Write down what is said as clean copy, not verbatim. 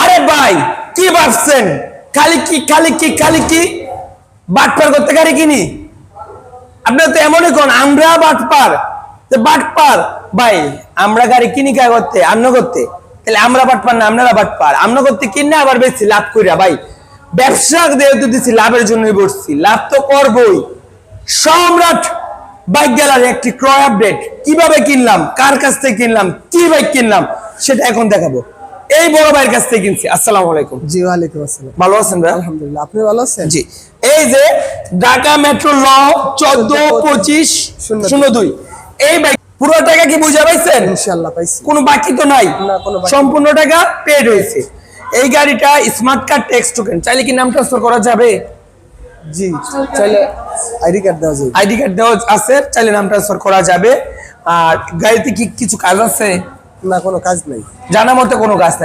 আরে ভাই কি ভাবছেন খালি কি বাটপার করতে গাড়ি কিনি? আপনার তো এমনই কোন আমরা বাটপার ভাই, আমরা গাড়ি কিনি কে করতে? আমরা করতে, তাহলে আমরা বাটপার না আপনারা বাটপার? আমরা করতে কিনে আবার বেশি লাভ কইরা ভাই, ব্যবসা যেহেতু দিছি লাভের জন্যই বসছি, লাভ তো করবই। সম্রাট বাইক গ্যালারি একটি ক্রয় আপডেট, কিভাবে কিনলাম, কার কাছ থেকে কিনলাম, কি বাইক কিনলাম সেটা এখন দেখাবো। এই বড় ভাইয়ের কাছ থেকে কিনছি। আসসালামু আলাইকুম। জি ওয়ালাইকুম আসসালাম। ভালো আছেন ভাই? আলহামদুলিল্লাহ, আপনি ভালো আছেন? জি, এই যে ঢাকা মেট্রো ল 142502, এই বাইক পুরো টাকা কি বুঝা পাইছেন? ইনশাআল্লাহ পাইছি। কোনো বাকি তো নাই, না, কোনো বাকি সম্পূর্ণ টাকা পেড হয়েছে। এই গাড়িটা স্মার্ট কার্ড ট্যাক্স টোকেন, চাইলে কি নাম ট্রান্সফার করা যাবে? জি, চাইলে আইডি কার্ড দেওয়া যাবে। আইডি কার্ড দেওয়া আছে, চাইলে নাম ট্রান্সফার করা যাবে। আর গাড়িতে কি কিছু কাজ আছে? না, কোনো কাজ নাই। জানা মতে কোনো কাজ নাই।